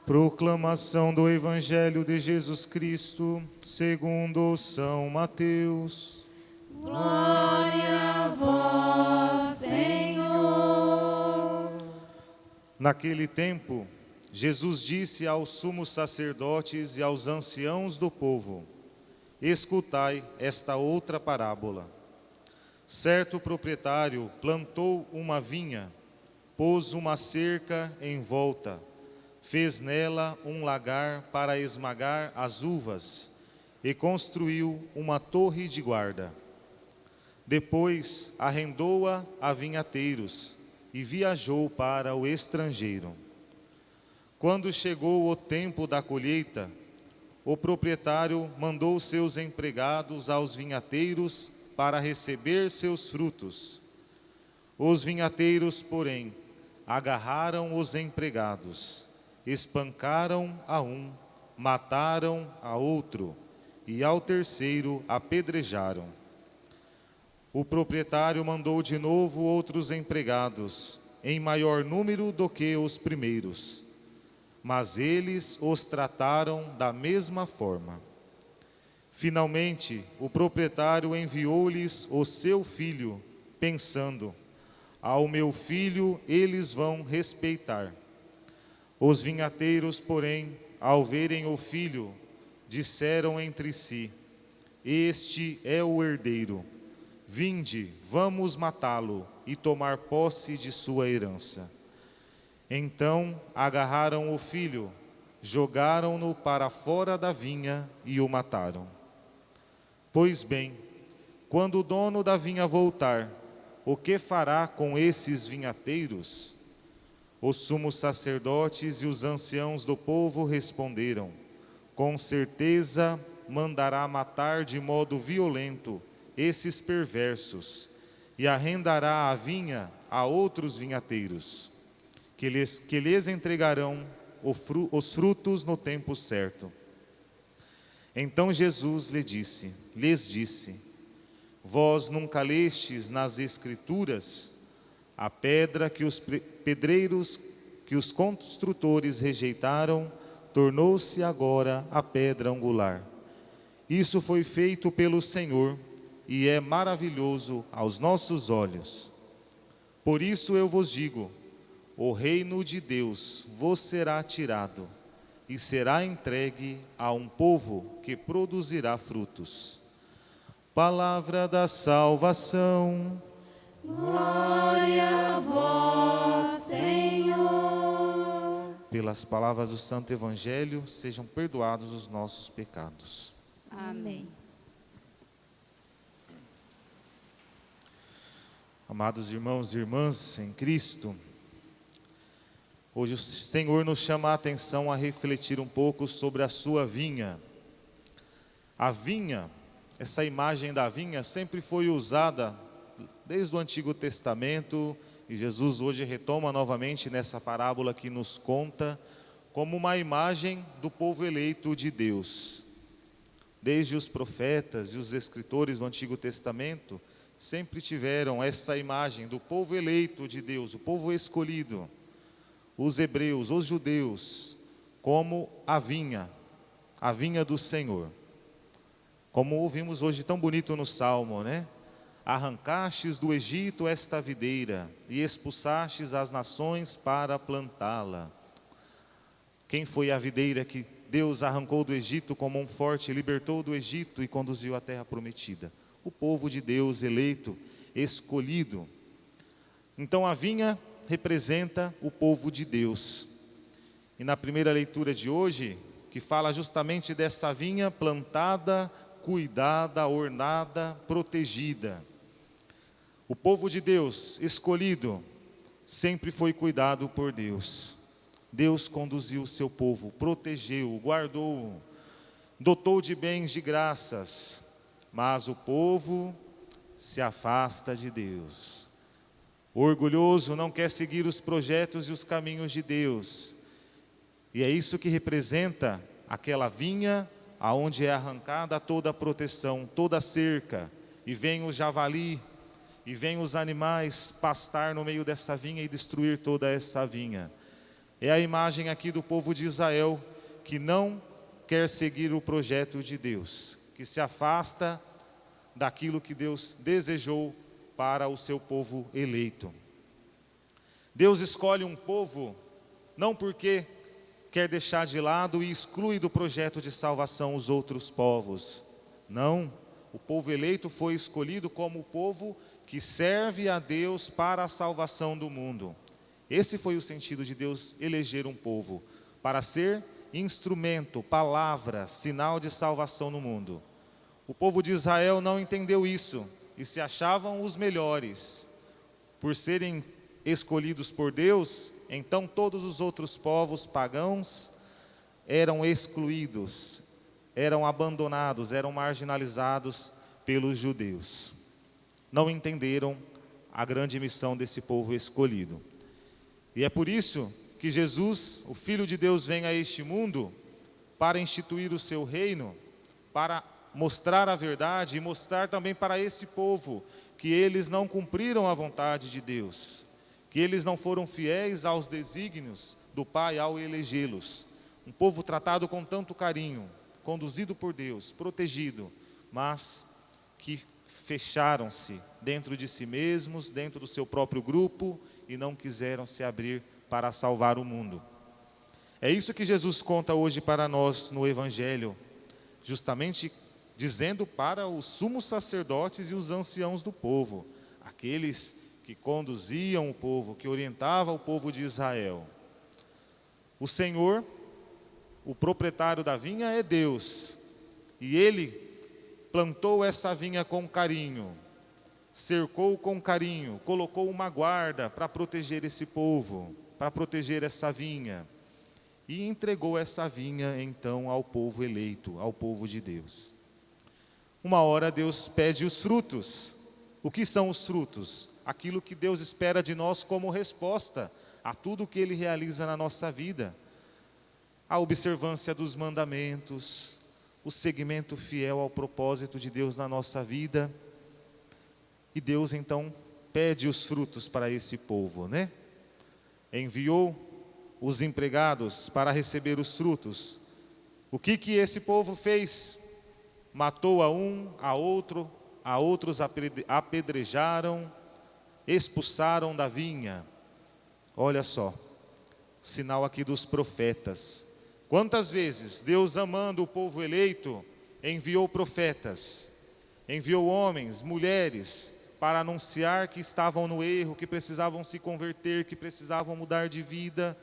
Proclamação do Evangelho de Jesus Cristo, segundo São Mateus. Glória a vós, Senhor. Naquele tempo, Jesus disse aos sumos sacerdotes e aos anciãos do povo: escutai esta outra parábola. Certo proprietário plantou uma vinha, pôs uma cerca em volta, fez nela um lagar para esmagar as uvas e construiu uma torre de guarda. Depois arrendou-a a vinhateiros e viajou para o estrangeiro. Quando chegou o tempo da colheita, o proprietário mandou seus empregados aos vinhateiros para receber seus frutos. Os vinhateiros, porém, agarraram os empregados, espancaram a um, mataram a outro e ao terceiro apedrejaram. O proprietário mandou de novo outros empregados, em maior número do que os primeiros, mas eles os trataram da mesma forma. Finalmente, o proprietário enviou-lhes o seu filho, pensando: ao meu filho eles vão respeitar. Os vinhateiros, porém, ao verem o filho, disseram entre si: este é o herdeiro. Vinde, vamos matá-lo e tomar posse de sua herança. Então agarraram o filho, jogaram-no para fora da vinha e o mataram. Pois bem, quando o dono da vinha voltar, o que fará com esses vinhateiros? Os sumos sacerdotes e os anciãos do povo responderam: com certeza mandará matar de modo violento esses perversos e arrendará a vinha a outros vinhateiros, que lhes entregarão os frutos no tempo certo. Então Jesus lhes disse: vós nunca lestes nas Escrituras: a pedra que os pedreiros, que os construtores rejeitaram, tornou-se agora a pedra angular. Isso foi feito pelo Senhor e é maravilhoso aos nossos olhos. Por isso eu vos digo: o reino de Deus vos será tirado e será entregue a um povo que produzirá frutos. Palavra da salvação. Glória a vós, Senhor. Pelas palavras do Santo Evangelho, sejam perdoados os nossos pecados. Amém. Amados irmãos e irmãs em Cristo, hoje o Senhor nos chama a atenção a refletir um pouco sobre a sua vinha. A vinha, essa imagem da vinha sempre foi usada desde o Antigo Testamento, e Jesus hoje retoma novamente nessa parábola que nos conta, como uma imagem do povo eleito de Deus. Desde os profetas e os escritores do Antigo Testamento, sempre tiveram essa imagem do povo eleito de Deus, o povo escolhido, os hebreus, os judeus, como a vinha do Senhor. Como ouvimos hoje tão bonito no Salmo, né? Arrancastes do Egito esta videira e expulsastes as nações para plantá-la. Quem foi a videira que Deus arrancou do Egito como um forte, libertou do Egito e conduziu à terra prometida? O povo de Deus eleito, escolhido. Então a vinha representa o povo de Deus. E na primeira leitura de hoje, que fala justamente dessa vinha plantada, cuidada, ornada, protegida. O povo de Deus, escolhido, sempre foi cuidado por Deus. Deus conduziu o seu povo, protegeu, guardou, dotou de bens, de graças, mas o povo se afasta de Deus. O orgulhoso não quer seguir os projetos e os caminhos de Deus. E é isso que representa aquela vinha aonde é arrancada toda a proteção, toda a cerca, e vem o javali, e vem os animais pastar no meio dessa vinha e destruir toda essa vinha. É a imagem aqui do povo de Israel que não quer seguir o projeto de Deus, que se afasta daquilo que Deus desejou para o seu povo eleito. Deus escolhe um povo não porque quer deixar de lado e exclui do projeto de salvação os outros povos. Não, o povo eleito foi escolhido como o povo que serve a Deus para a salvação do mundo. Esse foi o sentido de Deus eleger um povo, para ser instrumento, palavra, sinal de salvação no mundo. O povo de Israel não entendeu isso e se achavam os melhores. Por serem escolhidos por Deus, então todos os outros povos pagãos eram excluídos, eram abandonados, eram marginalizados pelos judeus. Não entenderam a grande missão desse povo escolhido. E é por isso que Jesus, o Filho de Deus, vem a este mundo para instituir o seu reino, para mostrar a verdade e mostrar também para esse povo que eles não cumpriram a vontade de Deus, que eles não foram fiéis aos desígnios do Pai ao elegê-los. Um povo tratado com tanto carinho, conduzido por Deus, protegido, mas que fecharam-se dentro de si mesmos, dentro do seu próprio grupo e não quiseram se abrir para salvar o mundo. É isso que Jesus conta hoje para nós no Evangelho, justamente dizendo para os sumos sacerdotes e os anciãos do povo, aqueles que conduziam o povo, que orientavam o povo de Israel. O Senhor, o proprietário da vinha, é Deus, e Ele plantou essa vinha com carinho, cercou com carinho, colocou uma guarda para proteger esse povo, para proteger essa vinha, e entregou essa vinha então ao povo eleito, ao povo de Deus. Uma hora Deus pede os frutos. O que são os frutos? Aquilo que Deus espera de nós como resposta a tudo que Ele realiza na nossa vida. A observância dos mandamentos, o seguimento fiel ao propósito de Deus na nossa vida. E Deus então pede os frutos para esse povo, né? Enviou os empregados para receber os frutos. O que esse povo fez? Matou a um, a outros apedrejaram, expulsaram da vinha. Olha só, sinal aqui dos profetas. Quantas vezes Deus, amando o povo eleito, enviou profetas, enviou homens, mulheres, para anunciar que estavam no erro, que precisavam se converter, que precisavam mudar de vida.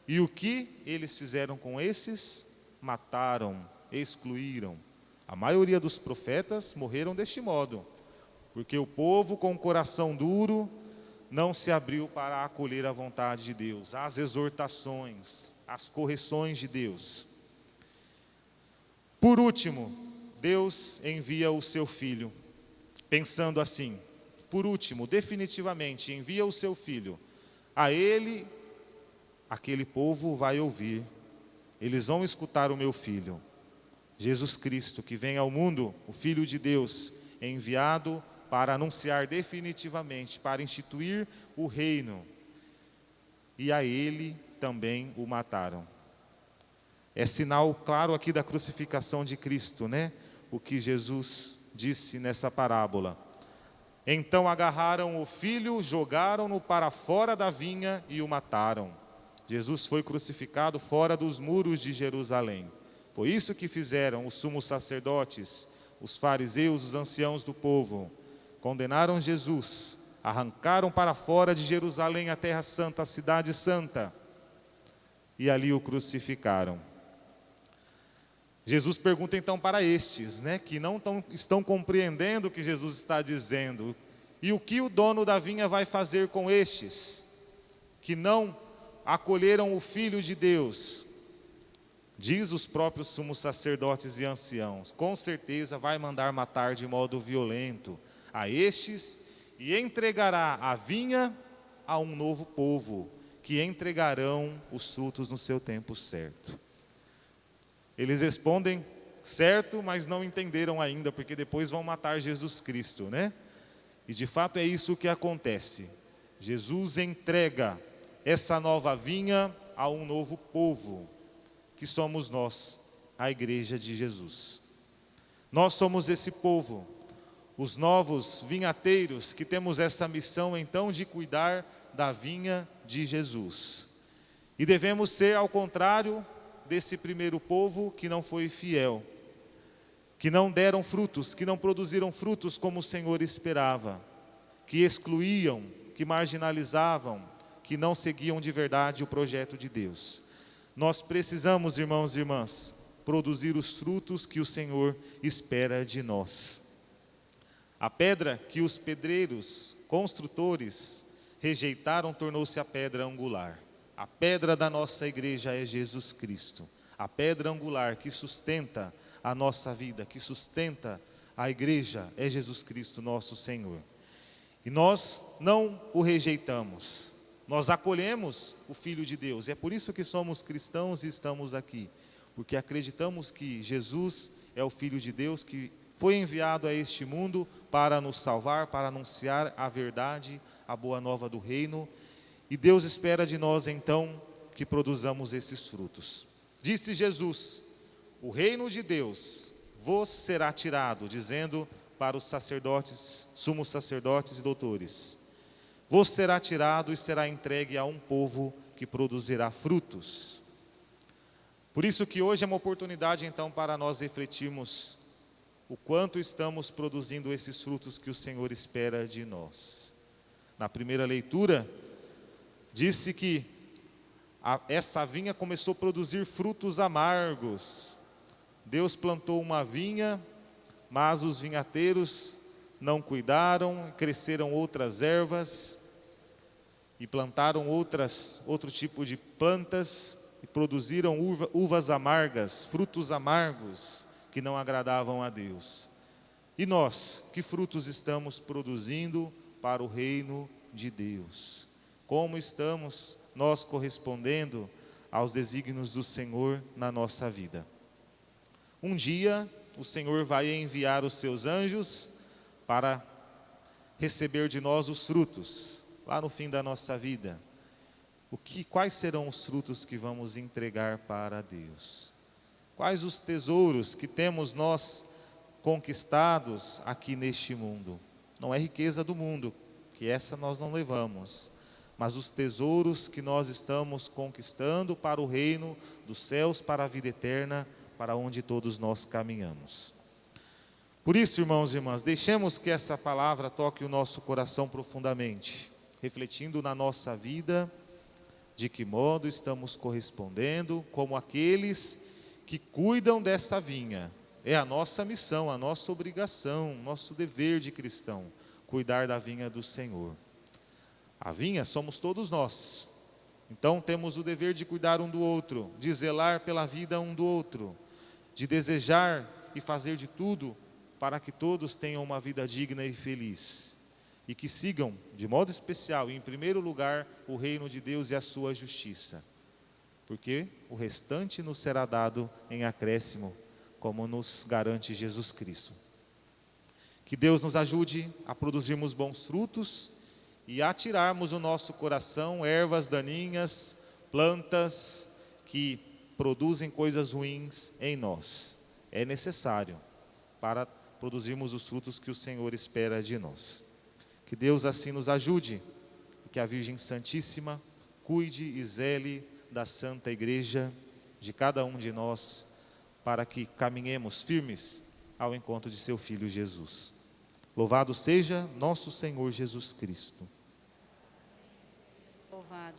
E o que eles fizeram com esses? Mataram, excluíram. A maioria dos profetas morreram deste modo, porque o povo com o coração duro não se abriu para acolher a vontade de Deus, as exortações, as correções de Deus. Por último, Deus envia o seu Filho, pensando assim, por último, definitivamente, envia o seu Filho. A Ele, aquele povo vai ouvir, eles vão escutar o meu Filho. Jesus Cristo, que vem ao mundo, o Filho de Deus, enviado para anunciar definitivamente, para instituir o reino. E a Ele também o mataram. É sinal claro aqui da crucificação de Cristo, né? O que Jesus disse nessa parábola. Então agarraram o Filho, jogaram-no para fora da vinha e o mataram. Jesus foi crucificado fora dos muros de Jerusalém. Foi isso que fizeram os sumos sacerdotes, os fariseus, os anciãos do povo. Condenaram Jesus, arrancaram para fora de Jerusalém a terra santa, a cidade santa, e ali o crucificaram. Jesus pergunta então para estes, né, que não estão compreendendo o que Jesus está dizendo. E o que o dono da vinha vai fazer com estes, que não acolheram o Filho de Deus? Diz os próprios sumos sacerdotes e anciãos, com certeza vai mandar matar de modo violento a estes e entregará a vinha a um novo povo, que entregarão os frutos no seu tempo certo. Eles respondem certo, mas não entenderam ainda, porque depois vão matar Jesus Cristo, né? E de fato é isso que acontece. Jesus entrega essa nova vinha a um novo povo, que somos nós, a Igreja de Jesus. Nós somos esse povo, os novos vinhateiros, que temos essa missão então de cuidar da vinha de Jesus. E devemos ser ao contrário desse primeiro povo que não foi fiel, que não deram frutos, que não produziram frutos como o Senhor esperava, que excluíam, que marginalizavam, que não seguiam de verdade o projeto de Deus. Nós precisamos, irmãos e irmãs, produzir os frutos que o Senhor espera de nós. A pedra que os pedreiros, construtores, rejeitaram tornou-se a pedra angular. A pedra da nossa igreja é Jesus Cristo. A pedra angular que sustenta a nossa vida, que sustenta a igreja, é Jesus Cristo, nosso Senhor. E nós não o rejeitamos, nós acolhemos o Filho de Deus. E é por isso que somos cristãos e estamos aqui, porque acreditamos que Jesus é o Filho de Deus que foi enviado a este mundo para nos salvar, para anunciar a verdade, a boa nova do reino. E Deus espera de nós então que produzamos esses frutos. Disse Jesus: o reino de Deus vos será tirado, dizendo para os sacerdotes, sumos sacerdotes e doutores: vos será tirado e será entregue a um povo que produzirá frutos. Por isso que hoje é uma oportunidade então para nós refletirmos o quanto estamos produzindo esses frutos que o Senhor espera de nós. Na primeira leitura, disse que essa vinha começou a produzir frutos amargos. Deus plantou uma vinha, mas os vinhateiros não cuidaram, cresceram outras ervas e plantaram outro tipo de plantas e produziram uvas amargas, frutos amargos que não agradavam a Deus. E nós, que frutos estamos produzindo para o reino de Deus? Como estamos nós correspondendo aos desígnios do Senhor na nossa vida? Um dia o Senhor vai enviar os seus anjos para receber de nós os frutos, lá no fim da nossa vida. Quais serão os frutos que vamos entregar para Deus? Quais os tesouros que temos nós conquistados aqui neste mundo? Não é riqueza do mundo, que essa nós não levamos, mas os tesouros que nós estamos conquistando para o reino dos céus, para a vida eterna, para onde todos nós caminhamos. Por isso, irmãos e irmãs, deixemos que essa palavra toque o nosso coração profundamente, refletindo na nossa vida, de que modo estamos correspondendo como aqueles que cuidam dessa vinha. É a nossa missão, a nossa obrigação, nosso dever de cristão, cuidar da vinha do Senhor. A vinha somos todos nós, então temos o dever de cuidar um do outro, de zelar pela vida um do outro, de desejar e fazer de tudo para que todos tenham uma vida digna e feliz, e que sigam, de modo especial e em primeiro lugar, o reino de Deus e a sua justiça, porque o restante nos será dado em acréscimo, como nos garante Jesus Cristo. Que Deus nos ajude a produzirmos bons frutos e a tirarmos do nosso coração ervas daninhas, plantas que produzem coisas ruins em nós. É necessário para produzirmos os frutos que o Senhor espera de nós. Que Deus assim nos ajude, que a Virgem Santíssima cuide e zele da Santa Igreja, de cada um de nós, para que caminhemos firmes ao encontro de seu Filho Jesus. Louvado seja nosso Senhor Jesus Cristo. Louvado.